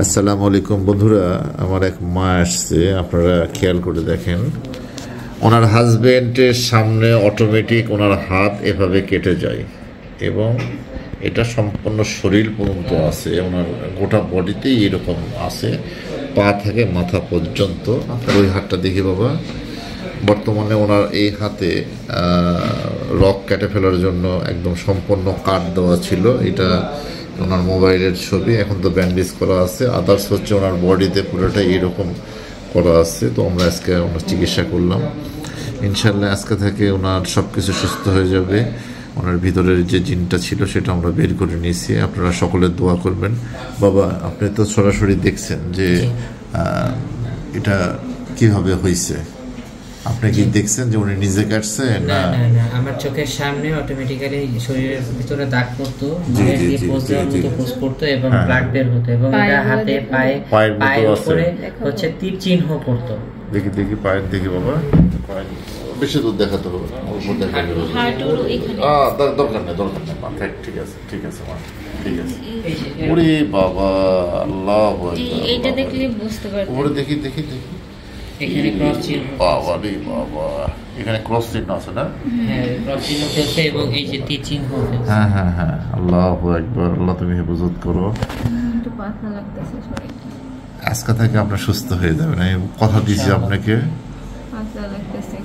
আসসালামু আলাইকুম বন্ধুরা, আমার এক মা আসছে, আপনারা খেয়াল করে দেখেন। ওনার হাজবেন্ডের সামনে অটোমেটিক ওনার হাত এভাবে কেটে যায় এবং এটা সম্পূর্ণ শরীর পর্যন্ত আছে, ওনার গোটা বডিতেই এরকম আছে, পা থেকে মাথা পর্যন্ত। আপনার ওই হাতটা দেখি বাবা। বর্তমানে ওনার এই হাতে রক কেটে ফেলার জন্য একদম সম্পূর্ণ কাট দেওয়া ছিল। এটা ওনার মোবাইলের ছবি। এখন তো ব্যান্ডেজ করা আছে, আদার্স হচ্ছে ওনার বডিতে পুরোটাই এরকম করা আছে। তো আমরা আজকে ওনার চিকিৎসা করলাম, ইনশাল্লাহ আজকে থেকে ওনার সব কিছু সুস্থ হয়ে যাবে। ওনার ভিতরের যে জিনটা ছিল সেটা আমরা বের করে নিয়েছি। আপনারা সকলে দোয়া করবেন। বাবা, আপনি তো সরাসরি দেখছেন যে এটা কিভাবে হয়েছে। আপনি কি দেখছেন যে উনি নিজে কাটছে? না না না, আমার চোখের সামনে অটোমেটিক্যালি শরীরের ভিতরে দাগ পড়তো, পোজ পড়তো এবং ব্লাড বের হতো এবং এটা হাতে পায়ের উপরে হচ্ছে তীর চিহ্ন পড়তো। দেখি দেখি পায়ের দেখি বাবা, বেশি দূর দেখাতে হবে না, অল্প দেখাতে হবে। দরকার নেই দরকার নেই, মাথায় ঠিক আছে ঠিক আছে মা, ঠিক আছে। ওরে বাবা, আল্লাহ এইটা দেখলে বুঝতে পারবেন। ওরে দেখি দেখি দেখি, এখানে ক্রস চিহ্ন, বাবা রে বাবা, এখানে ক্রস চিহ্ন আছে না? হ্যাঁ, ক্রস চিহ্ন ফেলছে এবং এই যে তীর চিহ্ন ফেলছে। হ্যাঁ হ্যাঁ হ্যাঁ, আল্লাহু আকবার। আল্লাহ তুমি হেফাজত করো। একটু পাতলা লাগতেছে শরীরটা। আজকে থেকে আপনার সুস্থ হয়ে যাবেন, আমি কথা দিয়েছি আপনাকে। পাতলা লাগতেছে।